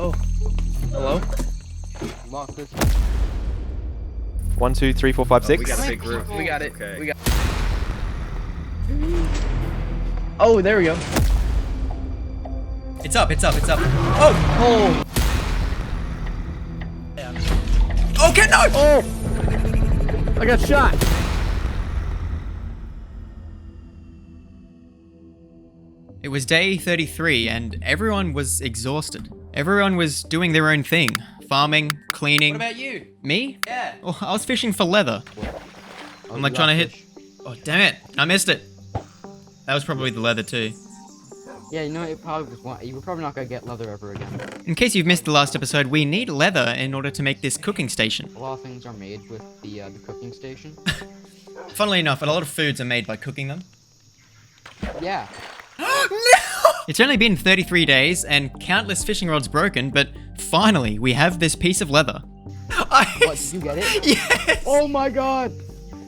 Oh. Hello? Lock this. 1, 2, 3, 4, 5, 6. We got a big group. We got it. Okay. We got. Oh, there we go. It's up, it's up, it's up. Oh! Oh. Okay, no! Oh! I got shot. It was day 33 and everyone was exhausted. Everyone was doing their own thing. Farming, cleaning. What about you? Me? Yeah. Oh, I was fishing for leather. I'm like trying to hit... Oh, damn it. I missed it. That was probably the leather too. Yeah, you know, it probably was one. You were probably not gonna get leather ever again. In case you've missed the last episode, we need leather in order to make this cooking station. A lot of things are made with the cooking station. Funnily enough, a lot of foods are made by cooking them. Yeah. No! It's only been 33 days and countless fishing rods broken, but finally we have this piece of leather. What, did you get it? Yes! Oh my god!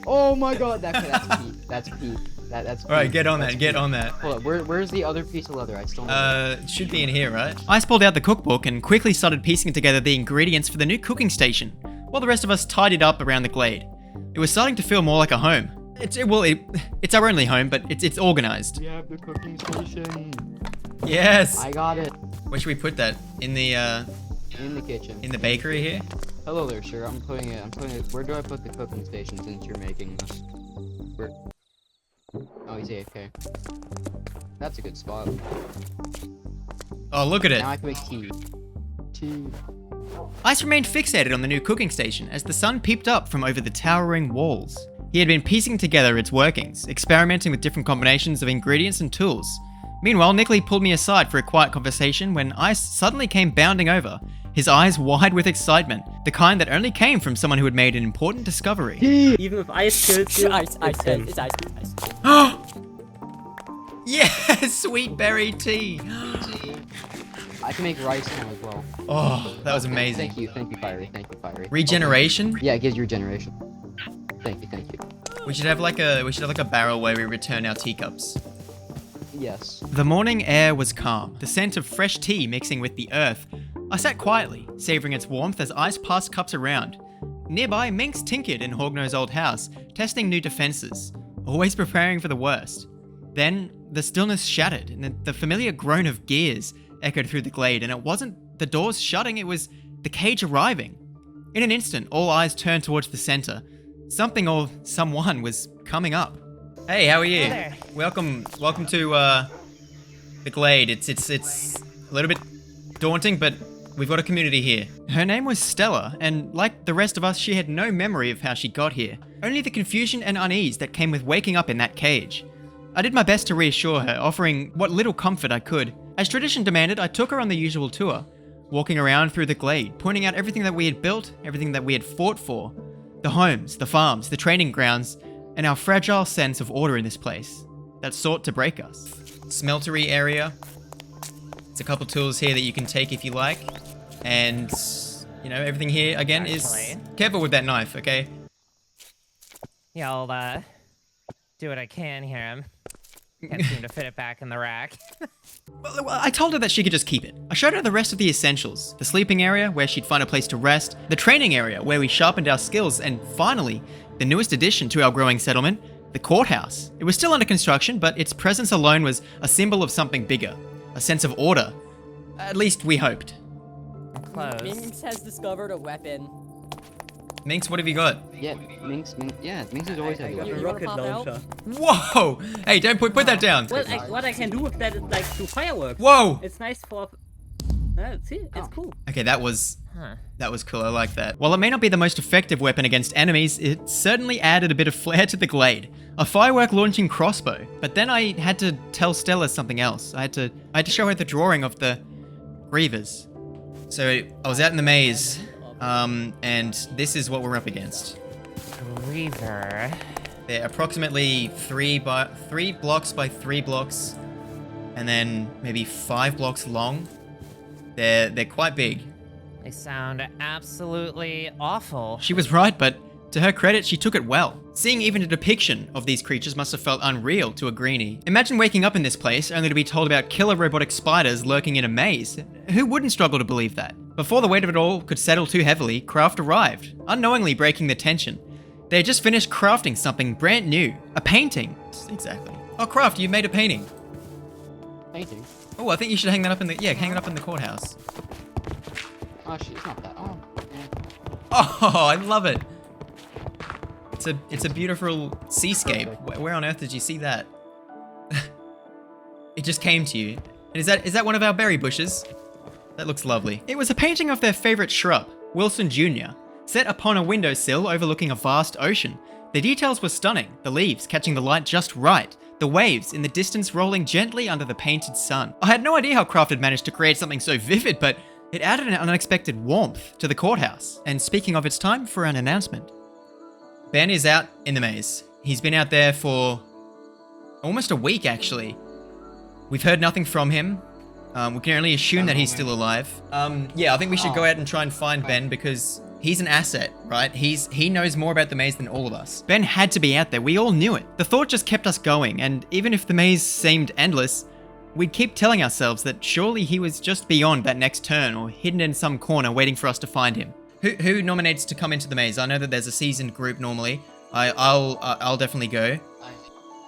Oh my god! That's Pete. That's Pete. That's Pete. Alright, get on That's that, get Pete. on that. Hold up, where's the other piece of leather? I still know. It should be in here, right? I pulled out the cookbook and quickly started piecing together the ingredients for the new cooking station, while the rest of us tidied up around the glade. It was starting to feel more like a home. It's our only home, but it's organized. We have the cooking station. Yes! I got it. Where should we put that? In the kitchen. in the bakery here? Hello there, sir. I'm putting it. Where do I put the cooking station since you're making this? Where? Oh, he's AFK. That's a good spot. Oh, look at it. Now I can make tea. Tea. Ice remained fixated on the new cooking station as the sun peeped up from over the towering walls. He had been piecing together its workings, experimenting with different combinations of ingredients and tools. Meanwhile, Nickley pulled me aside for a quiet conversation when Ice suddenly came bounding over, his eyes wide with excitement, the kind that only came from someone who had made an important discovery. Even if ice kills you, Ice. it's ice. Yes, sweet berry tea. I can make rice now as well. Oh, that was amazing. Thank you, Fiery. Thank you, Fiery. Regeneration? Yeah, it gives you regeneration. Thank you. We should have like a barrel where we return our teacups. Yes. The morning air was calm, the scent of fresh tea mixing with the earth. I sat quietly, savoring its warmth as Ice passed cups around. Nearby, Minx tinkered in Hogno's old house, testing new defenses, always preparing for the worst. Then, the stillness shattered, and the familiar groan of gears echoed through the glade, and it wasn't the doors shutting, it was the cage arriving. In an instant, all eyes turned towards the center. Something or someone was coming up. Hey, how are you? There. Welcome to the glade. It's a little bit daunting, but we've got a community here. Her name was Stella, and like the rest of us, she had no memory of how she got here. Only the confusion and unease that came with waking up in that cage. I did my best to reassure her, offering what little comfort I could. As tradition demanded, I took her on the usual tour, walking around through the glade, pointing out everything that we had built, everything that we had fought for. The homes, the farms, the training grounds, and our fragile sense of order in this place that sought to break us. Smeltery area. It's a couple tools here that you can take if you like. And, you know, everything here, again, is... Actually. Careful with that knife, okay? Yeah, I'll do what I can here. Can't seem to fit it back in the rack. Well, I told her that she could just keep it. I showed her the rest of the essentials. The sleeping area, where she'd find a place to rest. The training area, where we sharpened our skills. And finally, the newest addition to our growing settlement, the courthouse. It was still under construction, but its presence alone was a symbol of something bigger. A sense of order. At least we hoped. Close. Minx has discovered a weapon. Minx, what have you got? Yeah, Minx has always had got a a weapon. rocket launcher. Whoa! Hey, don't put that down. Well, what I can do with that is like do fireworks. Whoa! It's nice for. See, it's cool. Okay, that was cool. I like that. While it may not be the most effective weapon against enemies, it certainly added a bit of flair to the glade. A firework launching crossbow. But then I had to tell Stella something else. I had to show her the drawing of the Grievers. So I was out in the maze, and this is what we're up against. Griever. They're approximately 3 blocks by 3 blocks, and then maybe 5 blocks long. They're quite big. They sound absolutely awful. She was right, but To her credit, she took it well. Seeing even a depiction of these creatures must have felt unreal to a greenie. Imagine waking up in this place only to be told about killer robotic spiders lurking in a maze. Who wouldn't struggle to believe that? Before the weight of it all could settle too heavily, Craft arrived, unknowingly breaking the tension. They had just finished crafting something brand new. A painting. Exactly. Oh, Craft, you made a painting. Painting. Oh, I think you should hang that up in the, hang it up in the courthouse. Oh, she's not that. Oh, yeah. Oh, I love it. It's a beautiful seascape. Where on earth did you see that? It just came to you. And is that one of our berry bushes? That looks lovely. It was a painting of their favorite shrub, Wilson Jr., set upon a windowsill overlooking a vast ocean. The details were stunning, the leaves catching the light just right, the waves in the distance rolling gently under the painted sun. I had no idea how Craft had managed to create something so vivid, but it added an unexpected warmth to the courthouse. And speaking of, it's time for an announcement. Ben is out in the maze. He's been out there for almost a week, actually. We've heard nothing from him. We can only assume that he's still alive. Yeah, I think we should go out and try and find Ben because he's an asset, right? He knows more about the maze than all of us. Ben had to be out there. We all knew it. The thought just kept us going, and even if the maze seemed endless, we'd keep telling ourselves that surely he was just beyond that next turn or hidden in some corner waiting for us to find him. Who nominates to come into the maze? I know that there's a seasoned group normally. I'll definitely go.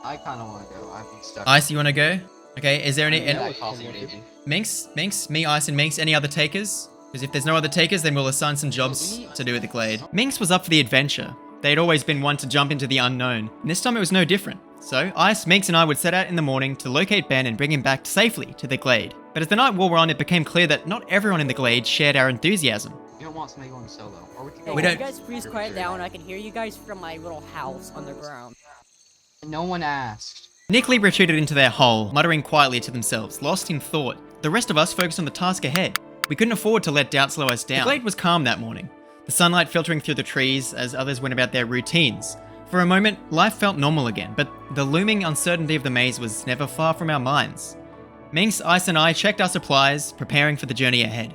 I kind of want to go. I've been stuck. Ice, you want to go? Okay, is there any... Yeah, possibly. Minx, me, Ice, and Minx, any other takers? Because if there's no other takers, then we'll assign some jobs to do with the glade. Minx was up for the adventure. They'd always been one to jump into the unknown, and this time it was no different. So, Ice, Minx, and I would set out in the morning to locate Ben and bring him back safely to the glade. But as the night wore on, it became clear that not everyone in the glade shared our enthusiasm. You don't want somebody going solo, or we can go. Hey, We can don't- you guys please quiet down? I can hear you guys from my little house underground. No one asked. Nickly retreated into their hole, muttering quietly to themselves, lost in thought. The rest of us focused on the task ahead. We couldn't afford to let doubt slow us down. The glade was calm that morning, the sunlight filtering through the trees as others went about their routines. For a moment, life felt normal again, but the looming uncertainty of the maze was never far from our minds. Minx, Ice, and I checked our supplies, preparing for the journey ahead.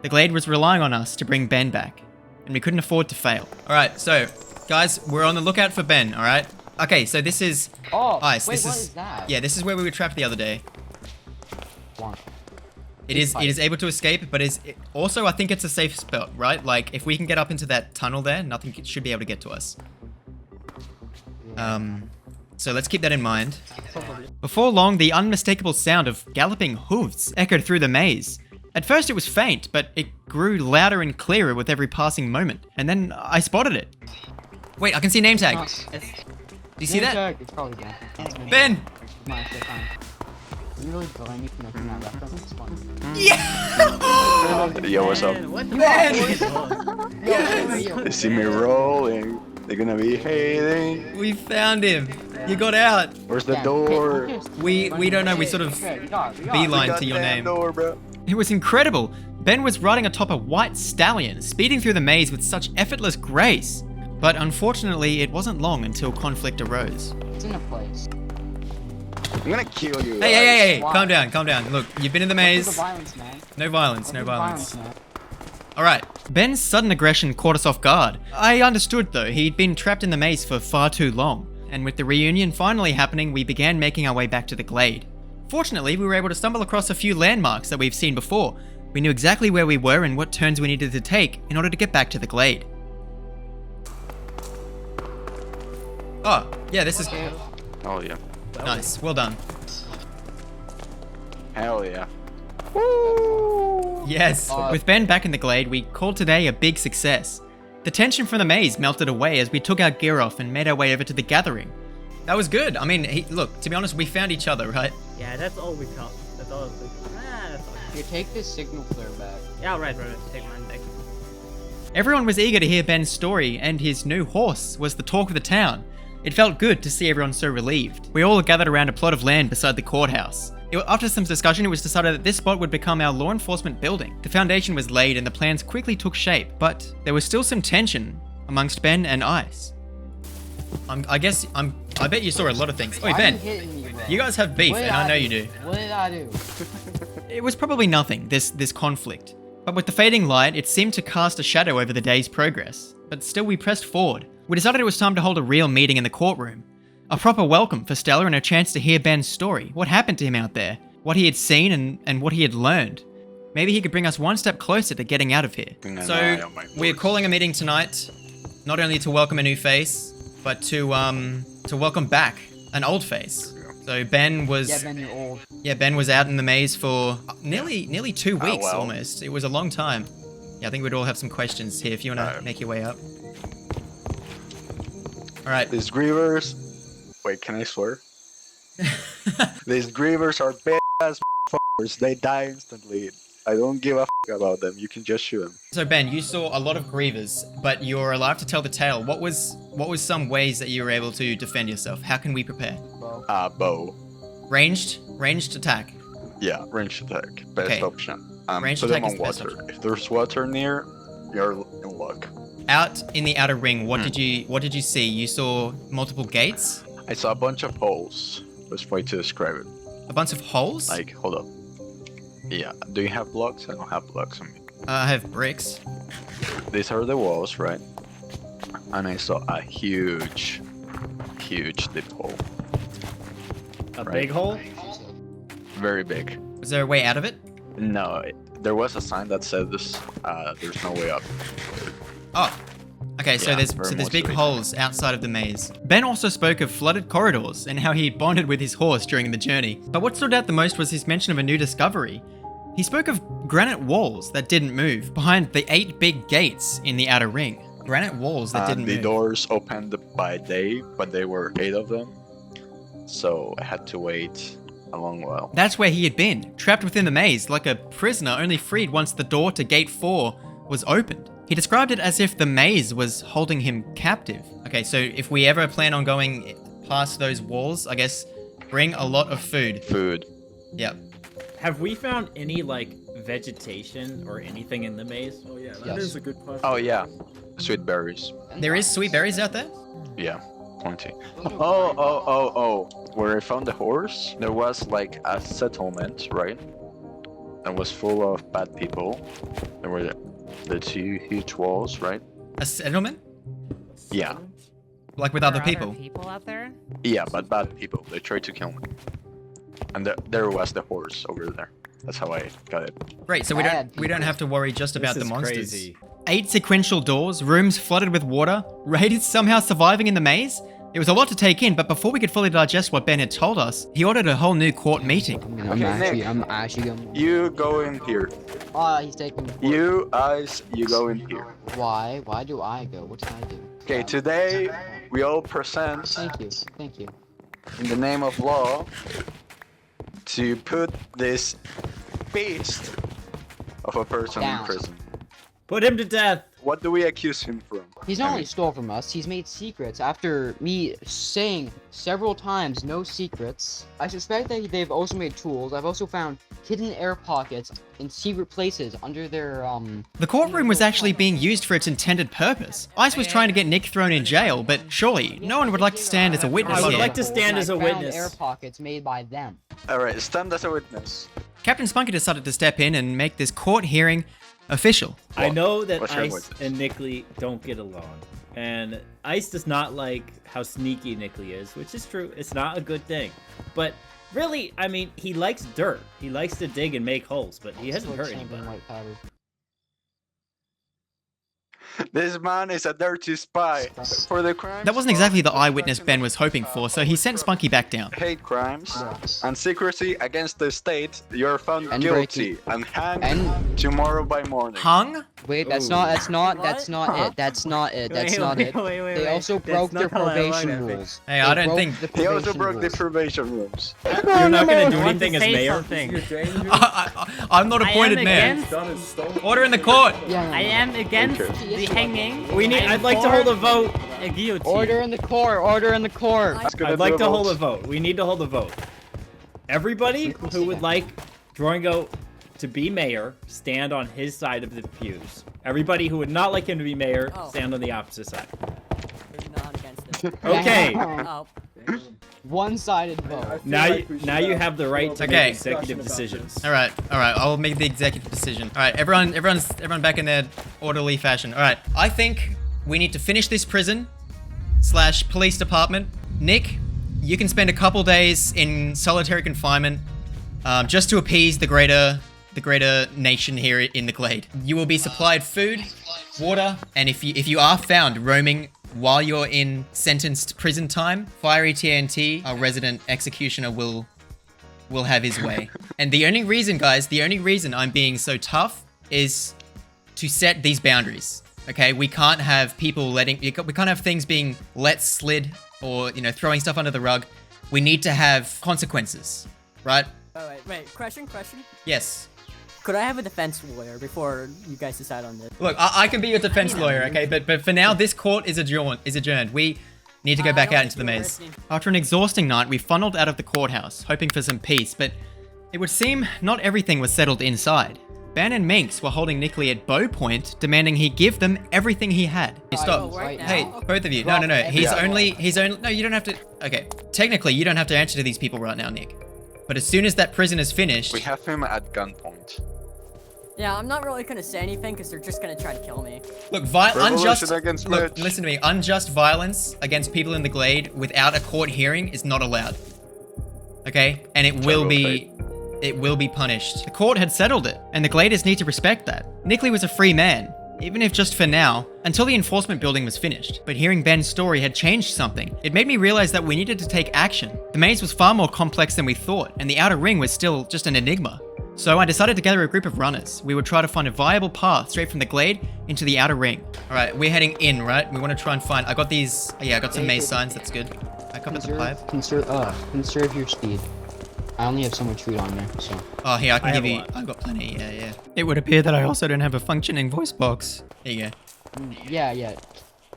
The glade was relying on us to bring Ben back, and we couldn't afford to fail. Alright, so, guys, we're on the lookout for Ben, alright? Okay, so this is... Oh, Ice, wait, this what is... is that? Yeah, this is where we were trapped the other day. One. It is able to escape, but also I think it's a safe spot, right? Like, if we can get up into that tunnel there, nothing should be able to get to us. So let's keep that in mind. Before long, the unmistakable sound of galloping hooves echoed through the maze. At first it was faint, but it grew louder and clearer with every passing moment. And then I spotted it. Wait, I can see name tag. Do you see that? It's probably Ben. Ben! My shit, fine. You really blame me for making that reference? It's fun. Yeah! Yo, what's up? They see me rolling. They're gonna be hating. We found him. You got out. Where's the door? We don't know. We sort of beeline to your Goddamn name. door, bro. It was incredible. Ben was riding atop a white stallion, speeding through the maze with such effortless grace. But unfortunately, it wasn't long until conflict arose. It's in a place. I'm gonna kill you. Hey, Why? calm down. Look, you've been in the What's maze. the violence, man? No violence, What's no the violence. man? Alright, Ben's sudden aggression caught us off guard. I understood though, he'd been trapped in the maze for far too long. And with the reunion finally happening, we began making our way back to the glade. Fortunately, we were able to stumble across a few landmarks that we've seen before. We knew exactly where we were and what turns we needed to take in order to get back to the glade. Oh, yeah, this is Oh yeah. nice. Well done. Hell yeah. Yes, with Ben back in the glade, we called today a big success. The tension from the maze melted away as we took our gear off and made our way over to the gathering. That was good. I mean, look, to be honest, we found each other, right? Yeah, that's all we got. That's all. That's all. Here, take this signal flare back. Yeah, right. Take mine back. Everyone was eager to hear Ben's story, and his new horse was the talk of the town. It felt good to see everyone so relieved. We all gathered around a plot of land beside the courthouse. After some discussion, it was decided that this spot would become our law enforcement building. The foundation was laid and the plans quickly took shape, but there was still some tension amongst Ben and Ice. I bet you saw a lot of things. Oi, Why are Ben, you hitting me, bro? you guys have beef, What did and I know you do. What did I do? It was probably nothing, this conflict. But with the fading light, it seemed to cast a shadow over the day's progress. But still we pressed forward, we decided it was time to hold a real meeting in the courtroom. A proper welcome for Stella and a chance to hear Ben's story, what happened to him out there, what he had seen and what he had learned. Maybe he could bring us one step closer to getting out of here. So, we're calling a meeting tonight, not only to welcome a new face, but to welcome back an old face. So Ben was... Yeah, Ben, you're old. Yeah, Ben was out in the maze for nearly 2 weeks almost. It was a long time. Yeah, I think we'd all have some questions here if you want to make your way up. Alright. These Grievers... Wait, can I swear? These Grievers are bad-ass f***ers. They die instantly. I don't give a f*** about them. You can just shoot them. So Ben, you saw a lot of Grievers, but you're alive to tell the tale. What was some ways that you were able to defend yourself? How can we prepare? Bow. Ranged attack. Yeah, ranged attack. Best option. Ranged put attack them is on the best water. option. If there's water near, you're in luck. Out in the outer ring, what did you see? You saw multiple gates? I saw a bunch of holes. Best way to describe it. A bunch of holes? Like, hold up. Yeah. Do you have blocks? I don't have blocks on me. I have bricks. These are the walls, right? And I saw a huge deep hole. A big hole? Very big. Was there a way out of it? No, there was a sign that said there's no way up. Oh. Okay, so Yeah, there's very big motivating. holes outside of the maze. Ben also spoke of flooded corridors and how he bonded with his horse during the journey. But what stood out the most was his mention of a new discovery. He spoke of granite walls that didn't move behind the 8 big gates in the outer ring. Granite walls that didn't The move. doors opened by day, but there were 8 of them. So I had to wait a long while. That's where he had been, trapped within the maze like a prisoner only freed once the door to gate 4 was opened. He described it as if the maze was holding him captive. Okay, so if we ever plan on going past those walls, I guess bring a lot of food. Food. Yep. Have we found any, like, vegetation or anything in the maze? Oh, yeah, that is a good question. Oh yeah, sweet berries. There is sweet berries out there? Yeah, plenty. Oh. Where I found the horse, there was like a settlement, right? That was full of bad people. There were the 2 huge walls, right? A settlement? Yeah. Like with There other are people? people out there? Yeah, but bad people. They tried to kill me. And there was the horse over there. That's how I got it. Great, so we don't have to worry just about the is monsters. crazy. 8 sequential doors, rooms flooded with water, raiders somehow surviving in the maze? It was a lot to take in, but before we could fully digest what Ben had told us, he ordered a whole new court meeting. I'm Nick. actually going. You go in here. He's taking. You go in here. Why? Why do I go? What did I do? Okay, today we all present Thank you. in the name of law to put this beast of a person Down. in prison. Put him to death! What do we accuse him from? He's not only stole from us, he's made secrets after me saying several times no secrets. I suspect that they've also made tools. I've also found hidden air pockets in secret places under their, The courtroom was actually being used for its intended purpose. Ice was trying to get Nick thrown in jail, but surely no one would like to stand as a witness I would here. like to stand as a I found witness. air pockets made by them. Alright, stand as a witness. Captain Spunky decided to step in and make this court hearing official. I know that What's your Ice witness? and Nickley don't get along. And Ice does not like how sneaky Nickley is, which is true. It's not a good thing. But really, I mean, he likes dirt. He likes to dig and make holes, but he hasn't hurt anybody. White powder. This man is a dirty spy. For the crimes That wasn't exactly the eyewitness Ben was hoping for, so he sent Spunky back down. hate crimes and secrecy against the state, you're found And guilty and hanged And- tomorrow by morning. Hung? Wait, that's not it. That's not it. They also broke their probation rules. Hey, I They don't broke think- the He also probation broke the rules. probation rules. You're not gonna do I want to anything as say mayor? something. I'm not appointed man. Order in the court. Yeah, I am against Okay. the hanging. I'd like to hold a vote. A guillotine. Order in the court. Order in the court. Let's go I'd like do to hold a vote. vote. We need to hold a vote. Everybody who would like Droingo to be mayor, stand on his side of the pews. Everybody who would not like him to be mayor, stand on the opposite side. There's none against it. Okay. Oh. One-sided vote. Now you have the right to Okay. make executive decisions. All right. I'll make the executive decision. All right, everyone back in their orderly fashion. All right. I think we need to finish this prison / police department. Nick, you can spend a couple days in solitary confinement just to appease the greater nation here in the Glade. You will be supplied food, water, and if you are found roaming while you're in sentenced prison time, Fiery TNT, our resident executioner, will have his way. And the only reason, guys, I'm being so tough is to set these boundaries. Okay, we can't have people we can't have things being let slid or, you know, throwing stuff under the rug. We need to have consequences, right? Oh, wait, question? Yes. Could I have a defense lawyer before you guys decide on this? Look, I can be your defense lawyer, okay? But for now, this court is adjourned. We need to go back out into the maze. After an exhausting night, we funneled out of the courthouse, hoping for some peace, but it would seem not everything was settled inside. Ben and Minx were holding Nickley at bow point, demanding he give them everything he had. Hey, stop. Right Hey, now? both of you. No. He's only, no, you don't have to, okay. Technically, you don't have to answer to these people right now, Nick. But as soon as that prison is finished... We have him at gunpoint. Yeah, I'm not really gonna say anything because they're just gonna try to kill me. Look, Revolution against look, Mitch. listen to me. Unjust violence against people in the Glade without a court hearing is not allowed. Okay? And it will be punished. The court had settled it, and the Gladers need to respect that. Nickley was a free man, even if just for now, until the enforcement building was finished. But hearing Ben's story had changed something. It made me realize that we needed to take action. The maze was far more complex than we thought, and the outer ring was still just an enigma. So I decided to gather a group of runners. We would try to find a viable path straight from the Glade into the outer ring. All right, we're heading in, right? We want to try and find... I got these... Yeah, I got some maze signs. That's good. I covered the pipe. Conserve your speed. I only have so much food on there, so... Oh, here, I can give you... I've got plenty, yeah. It would appear that I also don't have a functioning voice box. There you go. Yeah.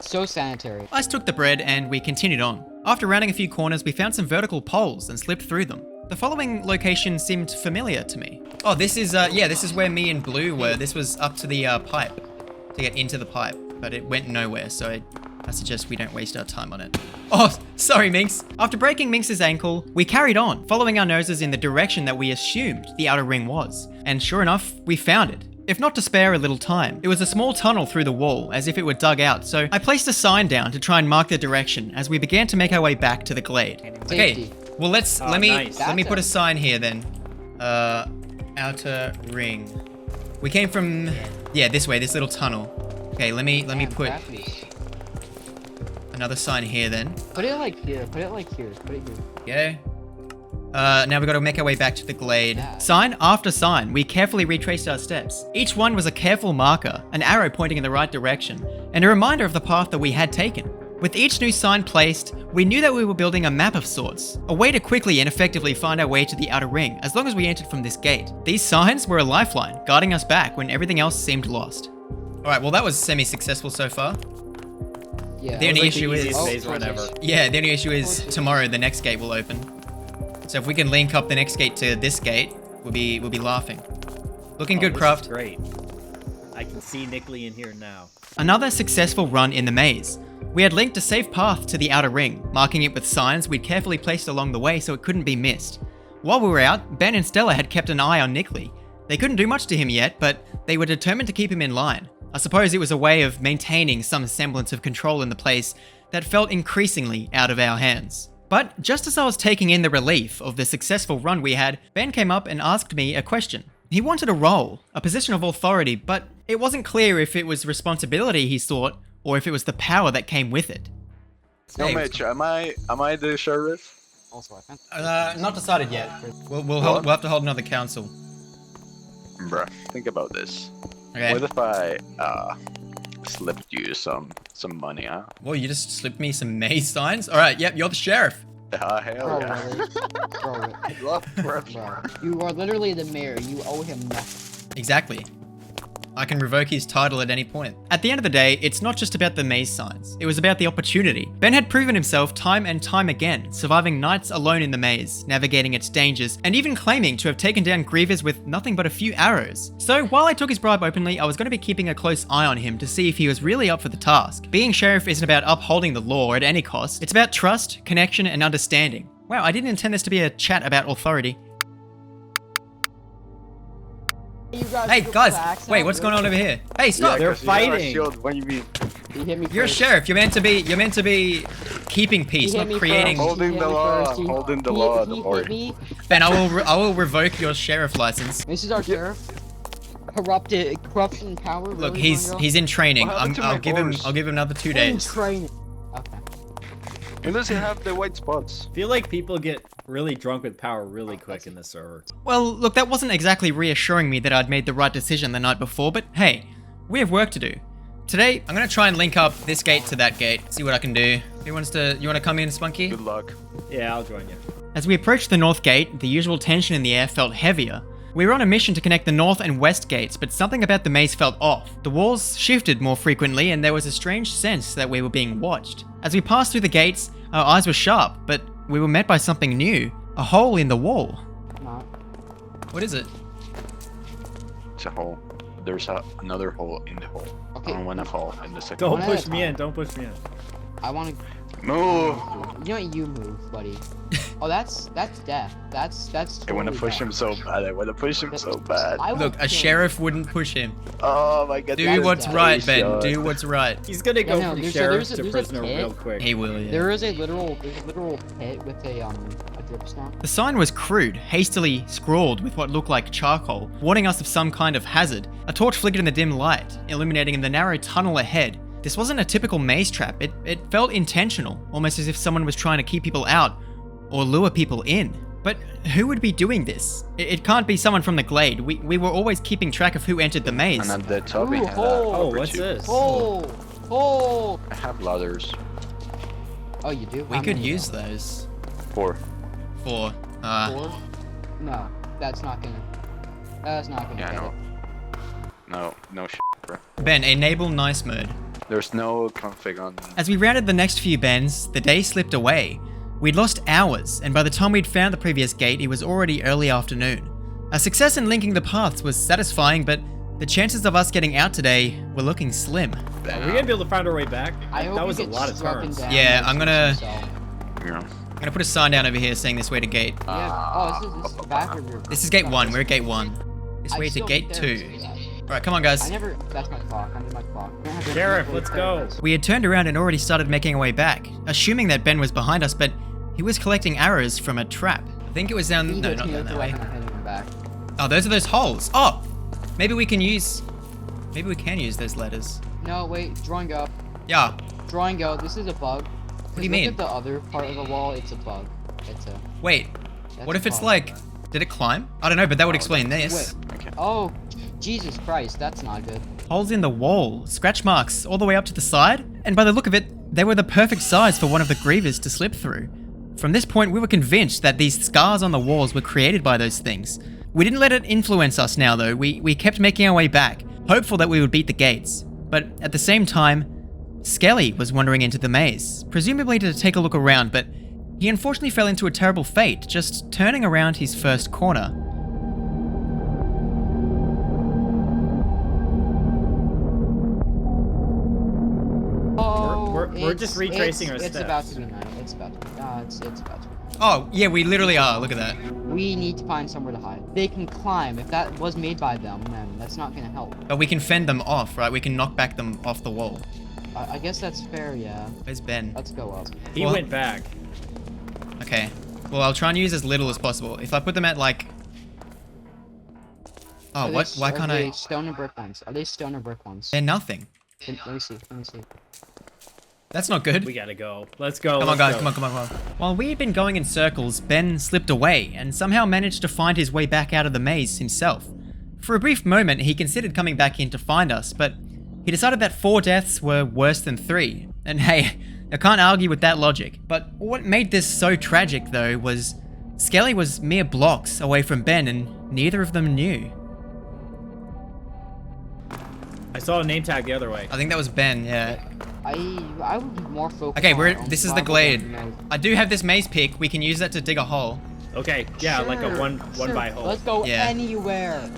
So sanitary. Ice took the bread and we continued on. After rounding a few corners, we found some vertical poles and slipped through them. The following location seemed familiar to me. Oh, this is where me and Blue were. This was up to the pipe, to get into the pipe, but it went nowhere, so I suggest we don't waste our time on it. Oh, sorry, Minx. After breaking Minx's ankle, we carried on, following our noses in the direction that we assumed the outer ring was. And sure enough, we found it. If not to spare a little time, it was a small tunnel through the wall, as if it were dug out, so I placed a sign down to try and mark the direction as we began to make our way back to the Glade. Okay, well let me put a sign here then. Outer ring. We came from, this way, this little tunnel. Okay, let me put another sign here then. Put it like here. Put it here. Okay. Now we got to make our way back to the Glade. Yeah. Sign after sign, we carefully retraced our steps. Each one was a careful marker, an arrow pointing in the right direction, and a reminder of the path that we had taken. With each new sign placed, we knew that we were building a map of sorts, a way to quickly and effectively find our way to the outer ring, as long as we entered from this gate. These signs were a lifeline, guarding us back when everything else seemed lost. Alright, well that was semi-successful so far. Yeah. The only issue is... maze run ever. Yeah, the only issue is tomorrow the next gate will open. So if we can link up the next gate to this gate, we'll be laughing. Looking good, Craft. Great. I can see Nickley in here now. Another successful run in the maze. We had linked a safe path to the outer ring, marking it with signs we'd carefully placed along the way so it couldn't be missed. While we were out, Ben and Stella had kept an eye on Nickley. They couldn't do much to him yet, but they were determined to keep him in line. I suppose it was a way of maintaining some semblance of control in the place that felt increasingly out of our hands. But just as I was taking in the relief of the successful run we had, Ben came up and asked me a question. He wanted a role, a position of authority, but it wasn't clear if it was responsibility he sought, or if it was the power that came with it. No, Mitch, am I the sheriff? Also, I can't. Not decided yet. We'll have to hold another council. Bruh, think about this. Okay. What if I slipped you some money, huh? Well, you just slipped me some maze signs? Alright, yep, you're the sheriff. Ah, hell yeah. Bro, I love corruption. you are literally the mayor. You owe him nothing. Exactly. I can revoke his title at any point. At the end of the day, it's not just about the maze signs. It was about the opportunity. Ben had proven himself time and time again, surviving nights alone in the maze, navigating its dangers, and even claiming to have taken down Grievers with nothing but a few arrows. So while I took his bribe openly, I was going to be keeping a close eye on him to see if he was really up for the task. Being sheriff isn't about upholding the law at any cost. It's about trust, connection, and understanding. Wow, I didn't intend this to be a chat about authority. Hey guys, wait, what's going on over here? Hey, stop! They're fighting. What do you mean? He hit me You're a first. sheriff. You're meant to be keeping peace, He hit not me creating. first. Holding He the hit me law, first. holding the He- law, he don't worry. hit me. Ben, I will revoke your sheriff license. This is our sheriff. Corruption and power. Look, really, he's Droingo? in training. What happened to my horse? I'll give him another 2 In days. training. Okay. When does he have the white spots? I feel like people get really drunk with power really quick in this server. Well, look, that wasn't exactly reassuring me that I'd made the right decision the night before, but hey, we have work to do. Today, I'm gonna try and link up this gate to that gate, see what I can do. You wanna come in, Spunky? Good luck. Yeah, I'll join you. As we approached the north gate, the usual tension in the air felt heavier. We were on a mission to connect the north and west gates, but something about the maze felt off. The walls shifted more frequently, and there was a strange sense that we were being watched. As we passed through the gates, our eyes were sharp, but we were met by something new. A hole in the wall. Not. What is it? It's a hole. There's another hole in the hole. Okay. I don't want to fall in the second Don't One at a push me time. in. Don't push me in. I want to. Move! You know what? You move, buddy. Oh, that's death. That's. I want to totally push death. him so bad. I want to push him so bad. I will Look, kill a you. sheriff wouldn't push him. Oh my god. Do what's death. right, Ben. Shot. Do what's right. He's gonna go no, from there's a- sheriff there's a- to there's a prisoner pit. real quick. He will, yeah. There is a literal pit with a drip stump. The sign was crude, hastily scrawled with what looked like charcoal, warning us of some kind of hazard. A torch flickered in the dim light, illuminating the narrow tunnel ahead. This wasn't a typical maze trap. It felt intentional, almost as if someone was trying to keep people out or lure people in. But who would be doing this? It can't be someone from the Glade. We were always keeping track of who entered the maze. And at the top we Ooh, have hole. Oh, what's two. this? Hole. I have ladders. Oh, you do? We How could many, use though? those 4. for, 4? No, that's not gonna. That's not gonna. Yeah, get no. it. No bro. Ben, enable nice mode. There's no config on. As we rounded the next few bends, the day slipped away. We'd lost hours, and by the time we'd found the previous gate, it was already early afternoon. Our success in linking the paths was satisfying, but the chances of us getting out today were looking slim. Are we gonna be able to find our way back? I hope That we was a get lot of struck turns. down Yeah, by I'm gonna- yourself. Yeah. I'm gonna put a sign down over here saying this way to gate. Yeah. Oh, this is the back of your. This is gate 1, we're at gate 1. This I way to still gate need 2. there to do that. Alright, come on I guys. never. That's my clock. I need my clock. I don't have to- Sheriff, let's go. We had turned around and already started making our way back, assuming that Ben was behind us, but he was collecting arrows from a trap. I think it was down, He no, hits not me down with that the way. weapon, I'm hitting him back. Oh, those are those holes. Oh! Maybe we can use those letters. No, wait. Droingo. Yeah. Droingo. This is a bug. What do you Look mean? at the other part of the wall. It's a bug. It's a. Wait, That's what if a it's bug. like, did it climb? I don't know, but that would explain this. Wait. Okay. Oh, Jesus Christ. That's not good. Holes in the wall, scratch marks all the way up to the side, and by the look of it, they were the perfect size for one of the Grievers to slip through. From this point, we were convinced that these scars on the walls were created by those things. We didn't let it influence us now though, we kept making our way back, hopeful that we would beat the gates. But at the same time, Skelly was wandering into the maze, presumably to take a look around, but he unfortunately fell into a terrible fate, just turning around his first corner. Oh, we're just retracing our It's steps. about to be night. It's about to be. It's about to be. Oh, yeah, we literally are, look at that. We need to find somewhere to hide. They can climb. If that was made by them, then that's not gonna help. But we can fend them off, right? We can knock back them off the wall. I guess that's fair. Yeah. Where's Ben? Let's go up. He Well- went back. Okay. Well, I'll try and use as little as possible. If I put them at like... Oh, Are what? they- Why are can't they I... stone or brick ones? Are they stone or brick ones? They're nothing. Let me see. Let me see. That's not good. We gotta go. Let's go. Come on, let's guys. go. Come on, come on, come on. While we had been going in circles, Ben slipped away and somehow managed to find his way back out of the maze himself. For a brief moment, he considered coming back in to find us, but he decided that 4 deaths were worse than 3. And hey, I can't argue with that logic. But what made this so tragic, though, was Skelly was mere blocks away from Ben and neither of them knew. I saw a name tag the other way. I think that was Ben, yeah. I would be more focused. Okay, on this is the survival glade. than maze. I do have this maze pick. We can use that to dig a hole. Okay, yeah, like a Sure, one sure. by hole. Let's go Yeah. anywhere.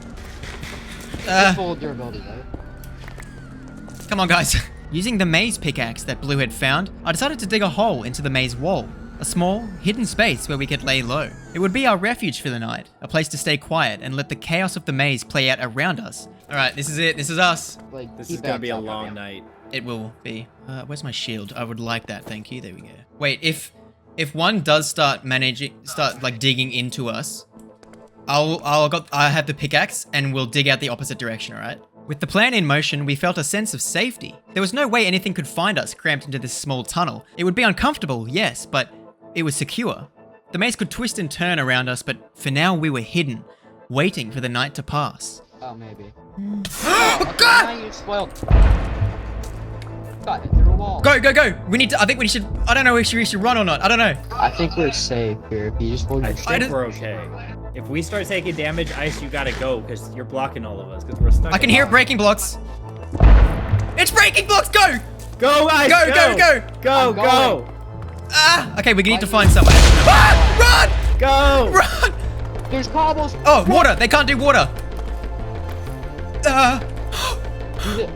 Uh, It's full of durability, right? Come on, guys. Using the maze pickaxe that Blue had found, I decided to dig a hole into the maze wall. A small, hidden space where we could lay low. It would be our refuge for the night, a place to stay quiet and let the chaos of the maze play out around us. Alright, this is it. This is us. Like This keep is gonna it be a up, long yeah. night. it will be. Where's my shield? I would like that, thank you. There we go. Wait, if one does start like digging into us, I have the pickaxe and we'll dig out the opposite direction, alright? With the plan in motion, we felt a sense of safety. There was no way anything could find us cramped into this small tunnel. It would be uncomfortable, yes, but it was secure. The maze could twist and turn around us, but for now we were hidden, waiting for the night to pass. Oh, maybe. Oh, God! Now you spoiled. Got it through a wall. Go, go, go! We need to, I think we should, I don't know if we should run or not, I don't know. I think we're safe here if you just hold your I think we're okay. If we start taking damage, Ice, you gotta go, because you're blocking all of us, because we're stuck. I can hear it breaking blocks. It's breaking blocks, go! Go, Ice, Go, go, go! Go, go! Ah! Okay, we need to find somewhere. Ah! Run! Go! Run! There's cobbles. Oh, water! They can't do water!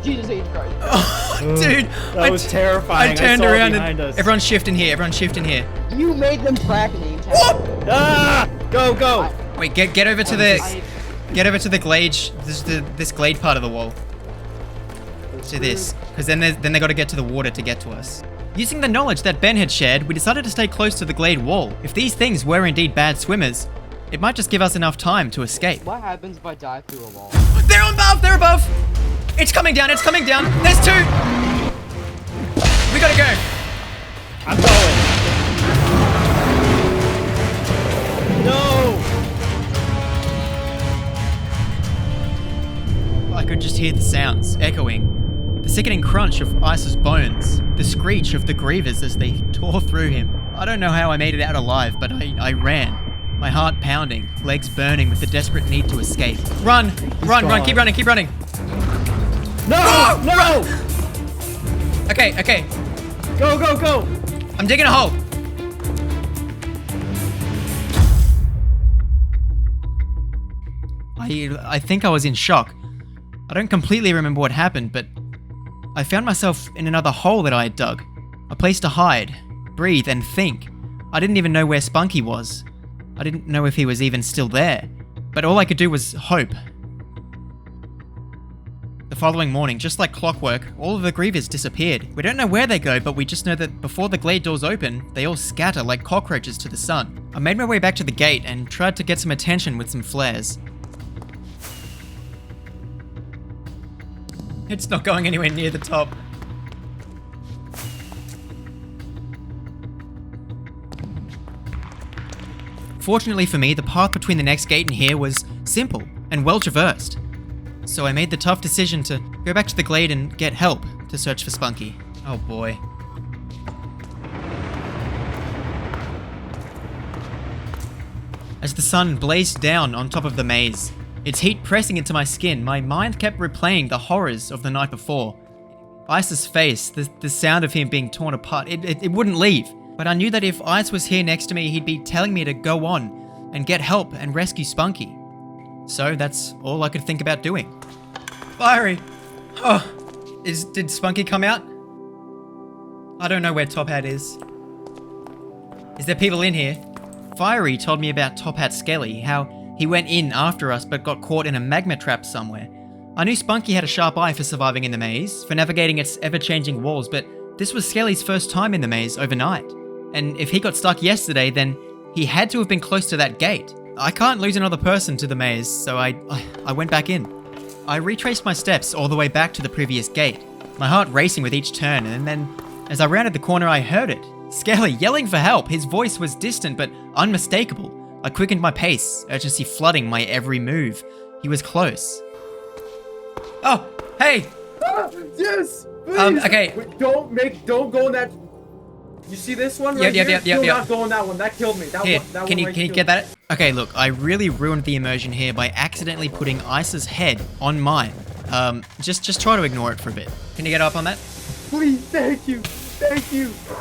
Jesus H. Christ. Oh, dude! That was terrifying. I turned saw around behind and us. everyone's shifting here. Everyone's shifting here. You made them track name tag. Whoop! Ah! Go, go! Wait, get over to the glade. This glade part of the wall. To this, because then they got to get to the water to get to us. Using the knowledge that Ben had shared, we decided to stay close to the glade wall. If these things were indeed bad swimmers, it might just give us enough time to escape. What happens if I dive through a wall? They're above! They're above! It's coming down! It's coming down! There's two! We gotta go! I'm going. No! I could just hear the sounds echoing. The sickening crunch of Ice's bones, the screech of the Grievers as they tore through him. I don't know how I made it out alive, but I ran. My heart pounding, legs burning with the desperate need to escape. Run! Run, keep running, keep running! No! Oh, No! Okay, okay. Go, go, go! I'm digging a hole. I think I was in shock. I don't completely remember what happened, but I found myself in another hole that I had dug. A place to hide, breathe, and think. I didn't even know where Spunky was. I didn't know if he was even still there. But all I could do was hope. The following morning, just like clockwork, all of the Grievers disappeared. We don't know where they go, but we just know that before the glade doors open, they all scatter like cockroaches to the sun. I made my way back to the gate and tried to get some attention with some flares. It's not going anywhere near the top. Fortunately for me, the path between the next gate and here was simple and well traversed. So I made the tough decision to go back to the glade and get help to search for Spunky. Oh boy. As the sun blazed down on top of the maze, its heat pressing into my skin, my mind kept replaying the horrors of the night before. Ice's face, the sound of him being torn apart, it wouldn't leave. But I knew that if Ice was here next to me, he'd be telling me to go on and get help and rescue Spunky. So that's all I could think about doing. Fiery! Oh, did Spunky come out? I don't know where Top Hat is. Is there people in here? Fiery told me about Top Hat Skelly, how he went in after us but got caught in a magma trap somewhere. I knew Spunky had a sharp eye for surviving in the maze, for navigating its ever-changing walls, but this was Skelly's first time in the maze overnight. And if he got stuck yesterday, then he had to have been close to that gate. I can't lose another person to the maze, so I went back in. I retraced my steps all the way back to the previous gate, my heart racing with each turn, and then, as I rounded the corner, I heard it. Skelly yelling for help. His voice was distant but unmistakable. I quickened my pace, urgency flooding my every move. He was close. Oh, hey! Yes! Please! Okay. Wait, don't go in that. You see this one right Yep. Do not go in that one. That killed me. Here, can you get that? Okay, look, I really ruined the immersion here by accidentally putting Ice's head on mine. Just try to ignore it for a bit. Can you get up on that? Please, thank you.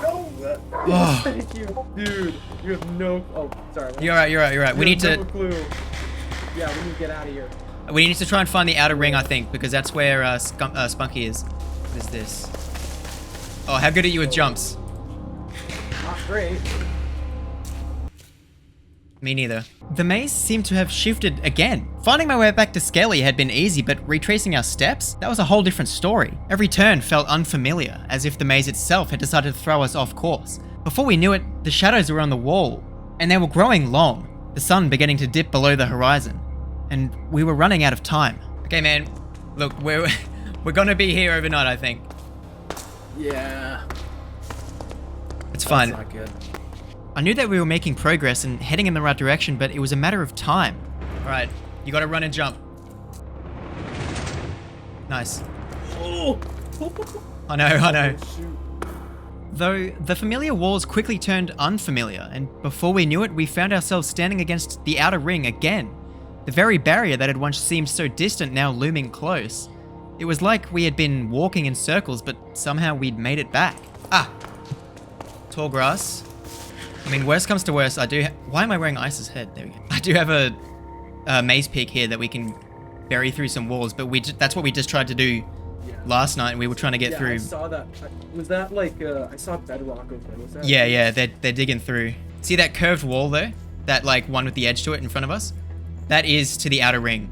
No, yes, thank you, dude. You have no. Oh, sorry. You're right. We need no to. Clue. Yeah, we need to get out of here. We need to try and find the outer ring, I think, because that's where Spunky is. What is this? Oh, how good are you with jumps? Not great. Me neither. The maze seemed to have shifted again. Finding my way back to Skelly had been easy, but retracing our steps? That was a whole different story. Every turn felt unfamiliar, as if the maze itself had decided to throw us off course. Before we knew it, the shadows were on the wall, and they were growing long, the sun beginning to dip below the horizon, and we were running out of time. Okay, man, look, we're gonna be here overnight, I think. Yeah. It's fine. That's not good. I knew that we were making progress and heading in the right direction, but it was a matter of time. All right, you gotta run and jump. Nice. Oh! I know. Shoot. Though the familiar walls quickly turned unfamiliar, and before we knew it, we found ourselves standing against the outer ring again. The very barrier that had once seemed so distant now looming close. It was like we had been walking in circles, but somehow we'd made it back. Ah! Tall grass. I mean, worst comes to worst, why am I wearing Ice's head? There we go. I do have a maze pick here that we can bury through some walls, but that's what we just tried to do last night, and we were trying to get through. I saw that. Was that like, I saw bedrock over there. Was that? Yeah, they're digging through. See that curved wall there? That like one with the edge to it in front of us? That is to the outer ring.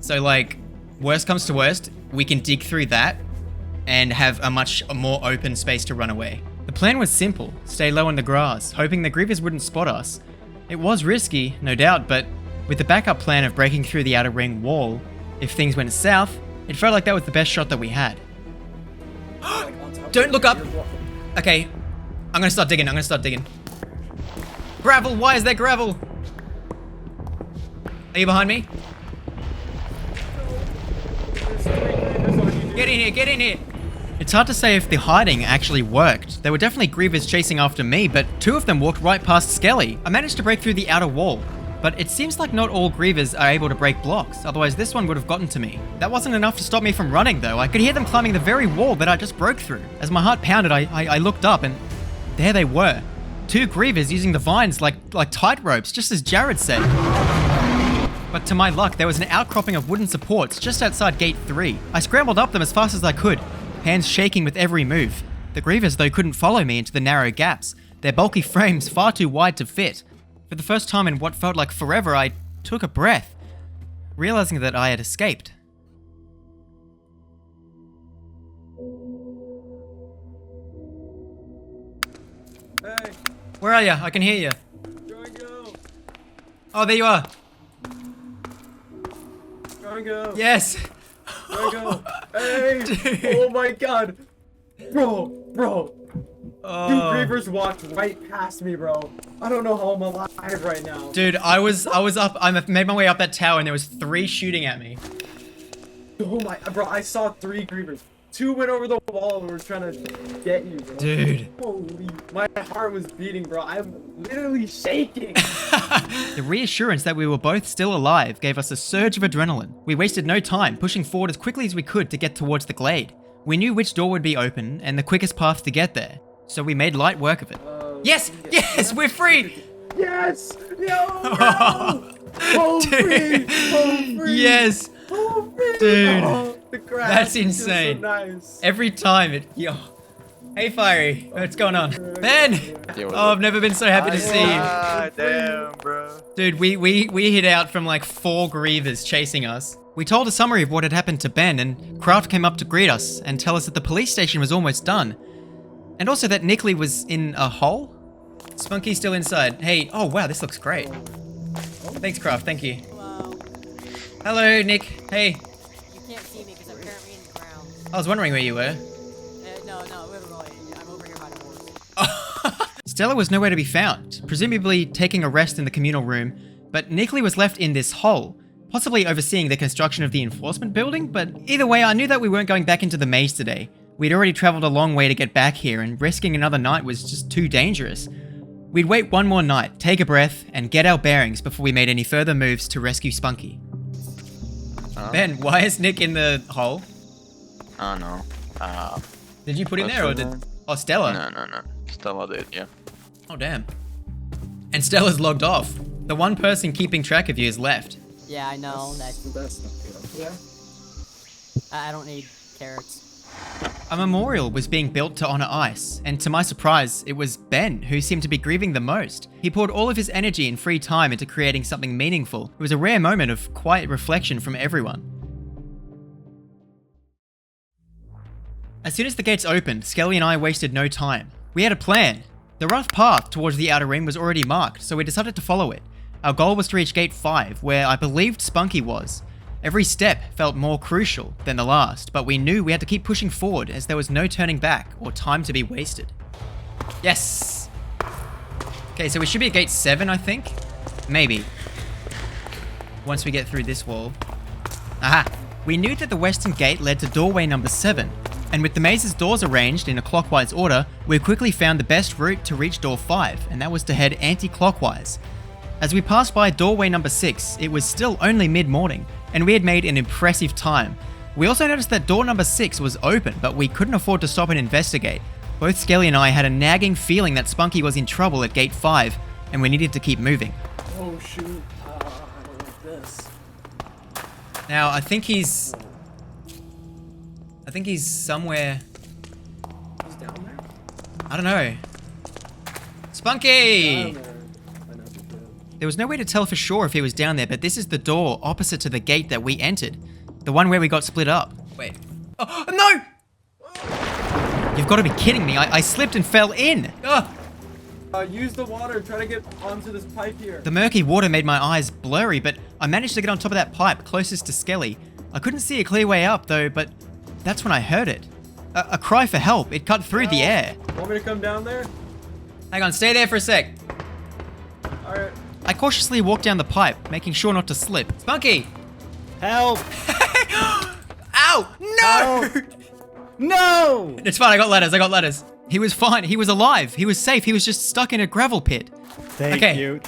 So like, worst comes to worst, we can dig through that and have a much more open space to run away. The plan was simple, stay low in the grass, hoping the Grievers wouldn't spot us. It was risky, no doubt, but with the backup plan of breaking through the outer ring wall, if things went south, it felt like that was the best shot that we had. Don't look up! Okay, I'm gonna start digging. Gravel, why is there gravel? Are you behind me? Get in here! It's hard to say if the hiding actually worked. There were definitely Grievers chasing after me, but two of them walked right past Skelly. I managed to break through the outer wall, but it seems like not all Grievers are able to break blocks, otherwise this one would have gotten to me. That wasn't enough to stop me from running though. I could hear them climbing the very wall that I just broke through. As my heart pounded, I looked up and there they were. Two Grievers using the vines like tight ropes, just as Jared said. But to my luck, there was an outcropping of wooden supports just outside gate 3. I scrambled up them as fast as I could, hands shaking with every move. The Grievers though couldn't follow me into the narrow gaps, their bulky frames far too wide to fit. For the first time in what felt like forever, I took a breath, realizing that I had escaped. Hey, Where are you? I can hear you. Droingo! Oh, there you are. Droingo! Yes. Droingo! Hey! Dude. Oh my god! Bro! Two Oh. Grievers walked right past me, bro. I don't know how I'm alive right now. Dude, I was up. I made my way up that tower, and there was 3 shooting at me. Oh my, bro! I saw 3 Grievers. 2 went over the wall and were trying to get you, bro. Dude. Holy, my heart was beating, bro. I'm literally shaking. The reassurance that we were both still alive gave us a surge of adrenaline. We wasted no time, pushing forward as quickly as we could to get towards the glade. We knew which door would be open and the quickest path to get there, so we made light work of it. Yes! Yes! We're free! Yes! No! Home free! Home free! Yes! Home free! Dude, Oh, the grass that's is just insane. So nice. Every time it... Yo. Hey, Fiery. What's going on? Ben! Oh, I've never been so happy to see you. Ah, damn, bro. Dude, we hid out from like 4 Grievers chasing us. We told a summary of what had happened to Ben, and Kraft came up to greet us and tell us that the police station was almost done. And also that Nickley was in a hole? Spunky's still inside. Hey, oh wow, this looks great. Thanks, Kraft, thank you. Hello. Hello, Nick. Hey, You can't see me because I'm currently in the ground. I was wondering where you were. No, literally. I'm over here by the horse. Stella was nowhere to be found, presumably taking a rest in the communal room, but Nickley was left in this hole, possibly overseeing the construction of the enforcement building, but either way, I knew that we weren't going back into the maze today. We'd already traveled a long way to get back here, and risking another night was just too dangerous. We'd wait one more night, take a breath, and get our bearings before we made any further moves to rescue Spunky. Ben, why is Nick in the hole? I don't know. Did you put him What's there, or her did... name? Oh, Stella. No. Stella did, yeah. Oh, damn. And Stella's logged off. The one person keeping track of you is left. Yeah, I know. That's That's not good. Yeah. I don't need carrots. A memorial was being built to honor Ice, and to my surprise, it was Ben who seemed to be grieving the most. He poured all of his energy and free time into creating something meaningful. It was a rare moment of quiet reflection from everyone. As soon as the gates opened, Skelly and I wasted no time. We had a plan. The rough path towards the outer ring was already marked, so we decided to follow it. Our goal was to reach gate 5, where I believed Spunky was. Every step felt more crucial than the last, but we knew we had to keep pushing forward as there was no turning back or time to be wasted. Yes! Okay, so we should be at gate 7, I think? Maybe. Once we get through this wall. Aha! We knew that the western gate led to doorway number 7, and with the maze's doors arranged in a clockwise order, we quickly found the best route to reach door 5, and that was to head anti-clockwise. As we passed by doorway number 6, it was still only mid-morning, and we had made an impressive time. We also noticed that door number 6 was open, but we couldn't afford to stop and investigate. Both Skelly and I had a nagging feeling that Spunky was in trouble at gate 5, and we needed to keep moving. Oh shoot. I don't like this. Now, I think he's somewhere... He's down there? I don't know. Spunky! Down there. I know he did. There was no way to tell for sure if he was down there, but this is the door opposite to the gate that we entered. The one where we got split up. Wait. Oh, no! You've got to be kidding me. I slipped and fell in. Ugh. Use the water. Try to get onto this pipe here. The murky water made my eyes blurry, but I managed to get on top of that pipe closest to Skelly. I couldn't see a clear way up though, but that's when I heard it. A cry for help. It cut through the air. Want me to come down there? Hang on, stay there for a sec. Alright. I cautiously walked down the pipe, making sure not to slip. Spunky! Help! Ow! No! No! It's fine, I got ladders. He was fine, he was alive, he was safe, he was just stuck in a gravel pit. Thank you.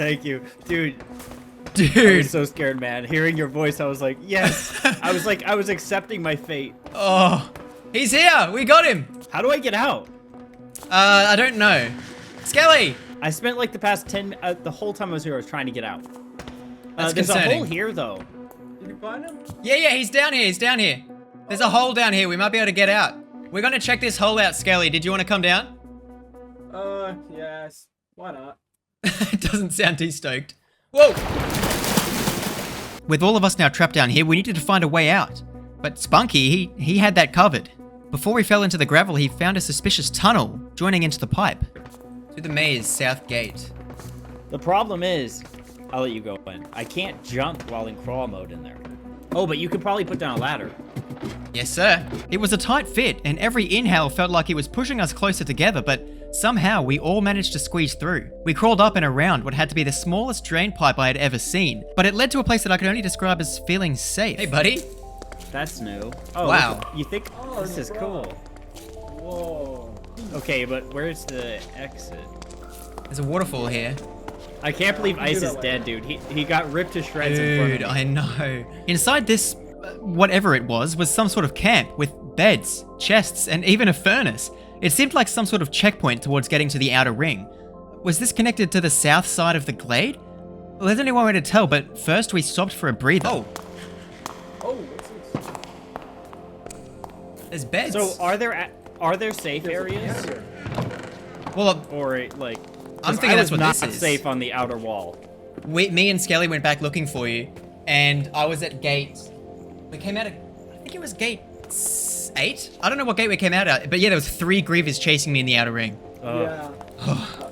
Dude. I Dude. was so scared, man. Hearing your voice, I was like, yes. I was accepting my fate. Oh, he's here, we got him. How do I get out? I don't know. Skelly! I spent like the past the whole time I was here, I was trying to get out. That's there's concerning. a hole here, though. Did you find him? Yeah, he's down here, There's a hole down here, we might be able to get out. We're gonna check this hole out, Skelly. Did you want to come down? Yes. Why not? It doesn't sound too stoked. Whoa! With all of us now trapped down here, we needed to find a way out. But Spunky, he had that covered. Before we fell into the gravel, he found a suspicious tunnel joining into the pipe. To the maze, south gate. The problem is, I'll let you go in. I can't jump while in crawl mode in there. Oh, but you could probably put down a ladder. Yes, sir. It was a tight fit, and every inhale felt like it was pushing us closer together, but somehow we all managed to squeeze through. We crawled up and around what had to be the smallest drain pipe I had ever seen, but it led to a place that I could only describe as feeling safe. Hey, buddy. That's new. Oh, wow. You think this is cool? Whoa. Okay, but where's the exit? There's a waterfall here. I can't believe Ice is dead, dude. He got ripped to shreds in front of Dude, me. I know. Inside this, whatever it was some sort of camp with beds, chests, and even a furnace. It seemed like some sort of checkpoint towards getting to the outer ring. Was this connected to the south side of the glade? Well, there's only one way to tell, but first we stopped for a breather. Oh, what's this? There's beds. So are there safe areas? Well, Or like I'm thinking that's what not this is. safe on the outer wall. me and Skelly went back looking for you, and I was at gate. We came out of, I think it was gate 8. I don't know what gate we came out at, but yeah, there was 3 Grievers chasing me in the outer ring. Yeah.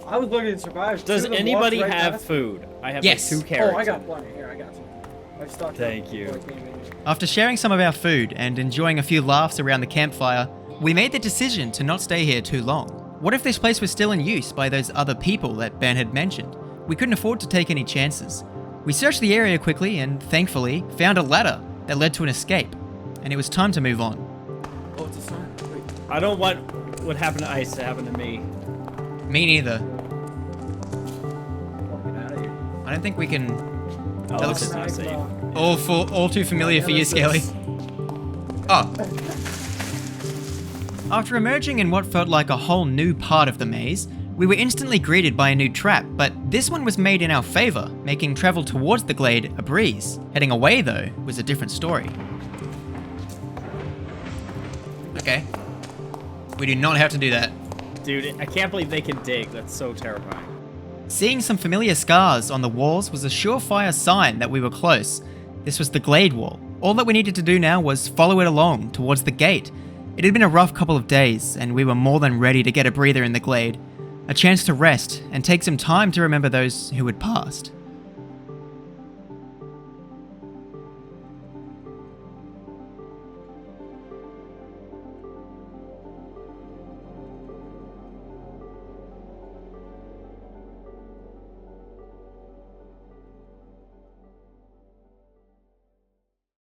I was looking to survive. Does Two of them anybody walked right have past. food? I have Yes. like 2 carrots. Oh, I got plenty. Here, I got some. I stocked Thank up you. before I came in. After sharing some of our food and enjoying a few laughs around the campfire, we made the decision to not stay here too long. What if this place was still in use by those other people that Ben had mentioned? We couldn't afford to take any chances. We searched the area quickly and, thankfully, found a ladder that led to an escape. And it was time to move on. Oh, it's a sign. Wait. I don't want what happened to Ice to happen to me. Me neither. Walking out of here. I don't think we can... Oh, That this looks is not safe. all too familiar for you, Skelly. Oh. After emerging in what felt like a whole new part of the maze, we were instantly greeted by a new trap, but this one was made in our favor, making travel towards the glade a breeze. Heading away, though, was a different story. Okay. We do not have to do that. Dude, I can't believe they can dig. That's so terrifying. Seeing some familiar scars on the walls was a surefire sign that we were close. This was the glade wall. All that we needed to do now was follow it along towards the gate. It had been a rough couple of days, and we were more than ready to get a breather in the glade. A chance to rest and take some time to remember those who had passed.